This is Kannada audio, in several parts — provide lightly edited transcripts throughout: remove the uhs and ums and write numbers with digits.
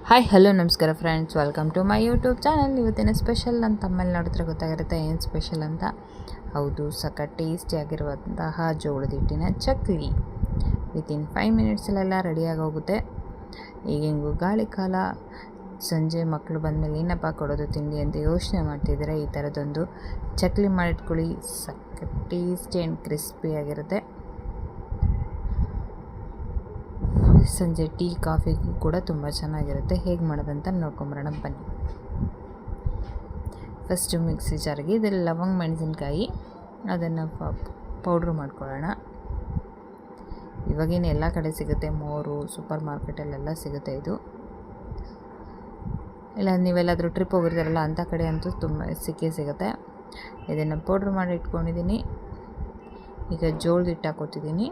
ಹಾಯ್ ಹಲೋ ನಮಸ್ಕಾರ friends, welcome to my YouTube channel. ಇವತ್ತಿನ ಸ್ಪೆಷಲ್ ಅಂತ ತಮ್ಮಲ್ಲಿ ನೋಡಿದ್ರೆ ಗೊತ್ತಾಗಿರುತ್ತೆ ಏನು ಸ್ಪೆಷಲ್ ಅಂತ. ಹೌದು, ಸಖತ್ ಟೇಸ್ಟಿಯಾಗಿರುವಂತಹ ಜೋಳದ ಹಿಟ್ಟಿನ ಚಕ್ಲಿ ವಿತಿನ್ 5 ಮಿನಿಟ್ಸಲ್ಲೆಲ್ಲ ರೆಡಿಯಾಗಿ ಹೋಗುತ್ತೆ. ಈಗ ಹೆಂಗು ಗಾಳಿ ಕಾಲ, ಸಂಜೆ ಮಕ್ಕಳು ಬಂದಮೇಲೆ ಏನಪ್ಪ ಕೊಡೋದು ತಿಂಡಿ ಅಂತ ಯೋಚನೆ ಮಾಡ್ತಿದ್ರೆ ಈ ಥರದೊಂದು ಚಕ್ಲಿ ಮಾಡಿಟ್ಕೊಳ್ಳಿ. ಸಖತ್ ಟೇಸ್ಟಿ ಆ್ಯಂಡ್ ಕ್ರಿಸ್ಪಿಯಾಗಿರುತ್ತೆ. ಸಂಜೆ ಟೀ ಕಾಫಿಗೂ ಕೂಡ ತುಂಬ ಚೆನ್ನಾಗಿರುತ್ತೆ. ಹೇಗೆ ಮಾಡೋದಂತ ನೋಡ್ಕೊಂಬರೋಣ ಬನ್ನಿ. ಫಸ್ಟು ಮಿಕ್ಸಿ ಜಾರಿಗೆ ಇದರಲ್ಲಿ ಲವಂಗ ಮೆಣಸಿನ್ಕಾಯಿ ಅದನ್ನು ಪೌಡ್ರ್ ಮಾಡ್ಕೊಳ್ಳೋಣ. ಇವಾಗೇನು ಎಲ್ಲ ಕಡೆ ಸಿಗುತ್ತೆ, ಮೋರು ಸೂಪರ್ ಮಾರ್ಕೆಟಲ್ಲೆಲ್ಲ ಸಿಗುತ್ತೆ ಇದು. ಇಲ್ಲ ನೀವೆಲ್ಲಾದರೂ ಟ್ರಿಪ್ ಹೋಗಿರ್ತಾರಲ್ಲ ಅಂಥ ಕಡೆ ಅಂತೂ ತುಂಬ ಸಿಗುತ್ತೆ. ಇದನ್ನು ಪೌಡ್ರ್ ಮಾಡಿ ಇಟ್ಕೊಂಡಿದ್ದೀನಿ. ಈಗ ಜೋಳದ ಹಿಟ್ಟು ಹಾಕೋತಿದ್ದೀನಿ.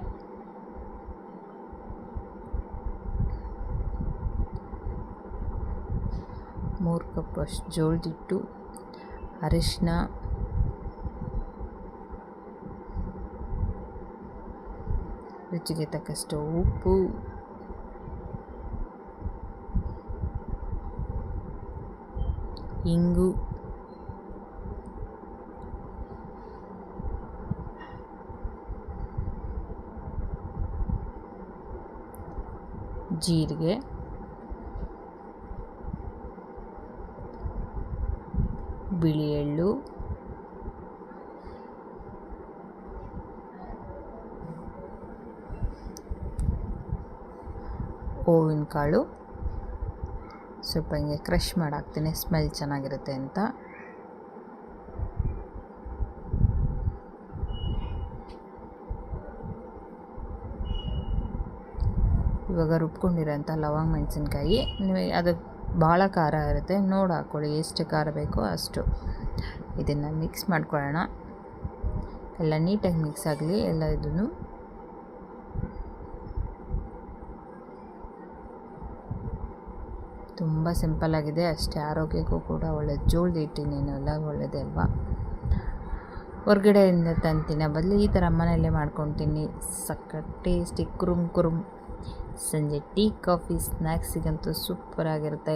ಮೂರು ಕಪ್ ಅಷ್ಟು ಜೋಳದ ಹಿಟ್ಟು, ಅರಿಶಿನ, ರುಚಿಗೆ ತಕ್ಕಷ್ಟು ಉಪ್ಪು, ಇಂಗು, ಜೀರಿಗೆ, ಬಿಳಿ ಎಳ್ಳು, ಓವಿನ ಕಾಳು ಸ್ವಲ್ಪ ಹಿಂಗೆ ಕ್ರಷ್ ಮಾಡಾಕ್ತೀನಿ, ಸ್ಮೆಲ್ ಚೆನ್ನಾಗಿರುತ್ತೆ ಅಂತ. ಇವಾಗ ರುಬ್ಕೊಂಡಿರೋಂಥ ಲವಂಗ ಮೆಣಸಿನ್ಕಾಯಿ, ನಿಮಗೆ ಅದು ಭಾಳ ಖಾರ ಇರುತ್ತೆ, ನೋಡಿ ಹಾಕ್ಕೊಳ್ಳಿ ಎಷ್ಟು ಖಾರ ಬೇಕೋ ಅಷ್ಟು. ಇದನ್ನು ಮಿಕ್ಸ್ ಮಾಡ್ಕೊಳ್ಳೋಣ. ಎಲ್ಲ ನೀಟಾಗಿ ಮಿಕ್ಸ್ ಆಗಲಿ ಎಲ್ಲ. ಇದನ್ನು ತುಂಬ ಸಿಂಪಲ್ಲಾಗಿದೆ, ಅಷ್ಟೇ ಆರೋಗ್ಯಕ್ಕೂ ಕೂಡ ಒಳ್ಳೆಯದು. ಜೋಳದ ಹಿಟ್ಟಿನೇನೆಲ್ಲ ಒಳ್ಳೆಯದೇ ಅಲ್ವಾ. ಹೊರ್ಗಡೆಯಿಂದ ತಂತಿನ ಬದಲು ಈ ಥರ ಮನೆಯಲ್ಲೇ ಮಾಡ್ಕೊತೀನಿ. ಸಖತ್ ಟೇಸ್ಟಿ ಕುರುಮ್. ಸಂಜೆ ಟೀ ಕಾಫಿ ಸ್ನ್ಯಾಕ್ಸಿಗಂತೂ ಸೂಪರಾಗಿರುತ್ತೆ.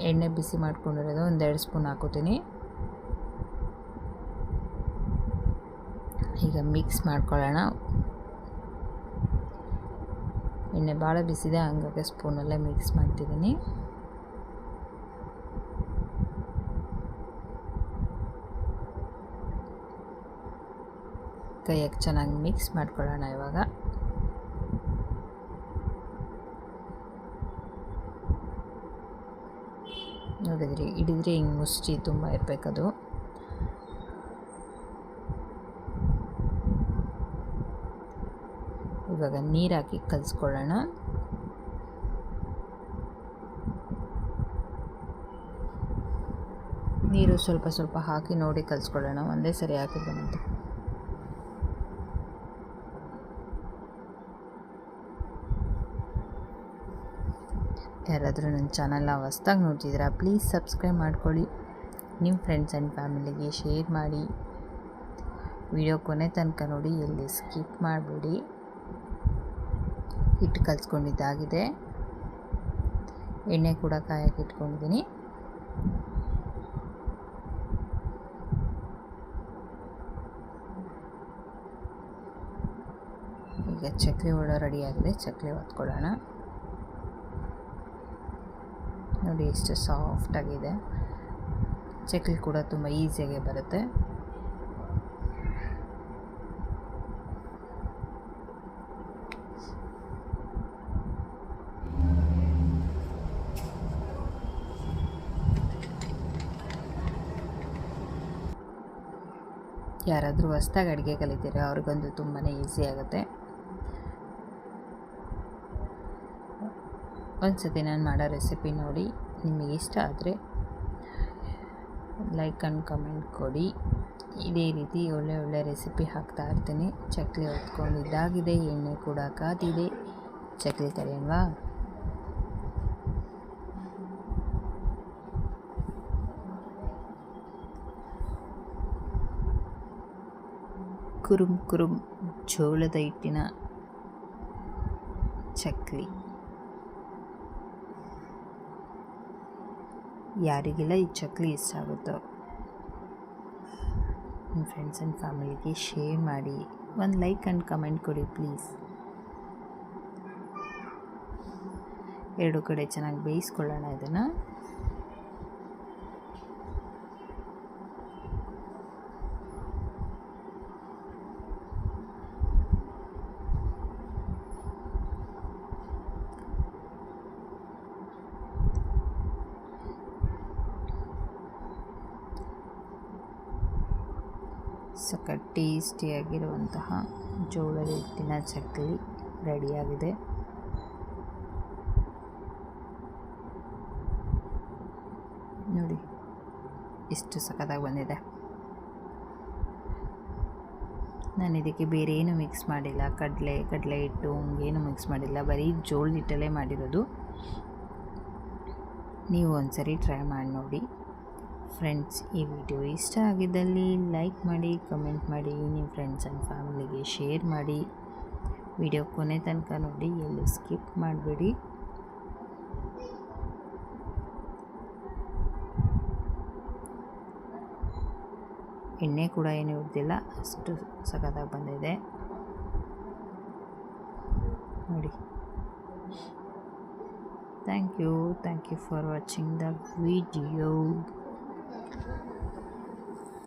ಎಣ್ಣೆ ಬಿಸಿ ಮಾಡ್ಕೊಂಡಿರೋದು 1-2 ಸ್ಪೂನ್ ಹಾಕೋತೀನಿ. ಈಗ ಮಿಕ್ಸ್ ಮಾಡ್ಕೊಳ್ಳೋಣ. ಎಣ್ಣೆ ಭಾಳ ಬಿಸಿದೆ, ಹಂಗಾಗಿ ಸ್ಪೂನಲ್ಲೇ ಮಿಕ್ಸ್ ಮಾಡ್ತಿದ್ದೀನಿ. ಕೈಯಾಗಿ ಚೆನ್ನಾಗಿ ಮಿಕ್ಸ್ ಮಾಡ್ಕೊಳ್ಳೋಣ. ಇವಾಗ ನೋಡಿದ್ರಿ, ಹಿಡಿದ್ರೆ ಹಿಂಗೆ ಮುಷ್ಟಿ ತುಂಬ ಇರಬೇಕದು. ಇವಾಗ ನೀರು ಹಾಕಿ ಕಲಿಸ್ಕೊಳ್ಳೋಣ. ನೀರು ಸ್ವಲ್ಪ ಹಾಕಿ ನೋಡಿ ಕಲಿಸ್ಕೊಳ್ಳೋಣ, ಒಂದೇ ಸರಿ ಹಾಕಿದ್ದಂತೆ. ಯಾರಾದರೂ ನನ್ನ ಚಾನಲ್ನ ಹೊಸ್ದಾಗಿ ನೋಡ್ತಿದ್ದೀರಾ ಪ್ಲೀಸ್ ಸಬ್ಸ್ಕ್ರೈಬ್ ಮಾಡ್ಕೊಳ್ಳಿ. ನಿಮ್ಮ ಫ್ರೆಂಡ್ಸ್ ಆ್ಯಂಡ್ ಫ್ಯಾಮಿಲಿಗೆ ಶೇರ್ ಮಾಡಿ. ವಿಡಿಯೋ ಕೊನೆ ತನಕ ನೋಡಿ, ಎಲ್ಲಿ ಸ್ಕಿಪ್ ಮಾಡಬೇಡಿ. ಹಿಟ್ಟು ಕಲಿಸ್ಕೊಂಡಿದ್ದಾಗಿದೆ. ಎಣ್ಣೆ ಕೂಡ ಕಾಯಕ್ಕೆ ಇಟ್ಕೊಂಡಿದ್ದೀನಿ. ಈಗ ಚಕ್ಲಿ ರೆಡಿಯಾಗಿದೆ. ಚಕ್ಲಿ ಹೊತ್ಕೊಳ್ಳೋಣ. ನೋಡಿ ಎಷ್ಟು ಸಾಫ್ಟಾಗಿದೆ. ಚಕ್ಲಿ ಕೂಡ ತುಂಬ ಈಸಿಯಾಗಿ ಬರುತ್ತೆ. ಯಾರಾದರೂ ಹೊಸ್ದಾಗಿ ಅಡುಗೆ ಕಲಿತೀರಾ ಅವ್ರಿಗಂತೂ ತುಂಬಾ ಈಸಿ ಆಗುತ್ತೆ. ಒಂದು ಸತಿ ನಾನು ಮಾಡೋ ರೆಸಿಪಿ ನೋಡಿ, ನಿಮಗೆ ಇಷ್ಟ ಆದರೆ ಲೈಕ್ ಆ್ಯಂಡ್ ಕಮೆಂಟ್ ಕೊಡಿ. ಇದೇ ರೀತಿ ಒಳ್ಳೆ ರೆಸಿಪಿ ಹಾಕ್ತಾ ಇರ್ತೀನಿ. ಚಕ್ಲಿ ಹೊತ್ಕೊಂಡಿದ್ದಾಗಿದೆ, ಎಣ್ಣೆ ಕೂಡ ಕಾದಿದೆ. ಚಕ್ಲಿ ಕರಿಯಲ್ವಾ? ಕುರುಮ್ ಜೋಳದ ಹಿಟ್ಟಿನ ಚಕ್ಲಿ. ಯಾರಿಗೆಲ್ಲ ಈ ಚಕ್ಲಿ ಇಷ್ಟ ಆಗುತ್ತೋ ನಿಮ್ಮ ಫ್ರೆಂಡ್ಸ್ ಆ್ಯಂಡ್ ಫ್ಯಾಮಿಲಿಗೆ ಶೇರ್ ಮಾಡಿ. ಒಂದು ಲೈಕ್ ಆ್ಯಂಡ್ ಕಮೆಂಟ್ ಕೊಡಿ ಪ್ಲೀಸ್. ಎರಡು ಕಡೆ ಚೆನ್ನಾಗಿ ಬೇಯಿಸ್ಕೊಳ್ಳೋಣ ಇದನ್ನು. ಸಖತ್ ಟೇಸ್ಟಿಯಾಗಿರುವಂತಹ ಜೋಳದ ಹಿಟ್ಟಿನ ಚಕ್ಲಿ ರೆಡಿಯಾಗಿದೆ. ನೋಡಿ ಎಷ್ಟು ಸಖತ್ತಾಗಿ ಬಂದಿದೆ. ನಾನು ಇದಕ್ಕೆ ಬೇರೆ ಏನು ಮಿಕ್ಸ್ ಮಾಡಿಲ್ಲ, ಕಡಲೆ ಹಿಟ್ಟು ಹಂಗೇನು ಮಿಕ್ಸ್ ಮಾಡಿಲ್ಲ, ಬರೀ ಜೋಳದ ಹಿಟ್ಟಲ್ಲೇ ಮಾಡಿರೋದು. ನೀವು ಒಂದ್ಸರಿ ಟ್ರೈ ಮಾಡಿ ನೋಡಿ ಫ್ರೆಂಡ್ಸ್. ಈ ವಿಡಿಯೋ ಇಷ್ಟ ಆಗಿದ್ದಲ್ಲಿ ಲೈಕ್ ಮಾಡಿ, ಕಮೆಂಟ್ ಮಾಡಿ, ನಿಮ್ಮ ಫ್ರೆಂಡ್ಸ್ ಆ್ಯಂಡ್ ಫ್ಯಾಮಿಲಿಗೆ ಶೇರ್ ಮಾಡಿ. ವಿಡಿಯೋ ಕೊನೆ ತನಕ ನೋಡಿ, ಎಲ್ಲೂ ಸ್ಕಿಪ್ ಮಾಡಬೇಡಿ. ಎಣ್ಣೆ ಕೂಡ ಏನು ಇರ್ತಿಲ್ಲ, ಅಷ್ಟು ಸಖತ್ತಾಗಿ ಬಂದಿದೆ ನೋಡಿ. Thank you for watching the video.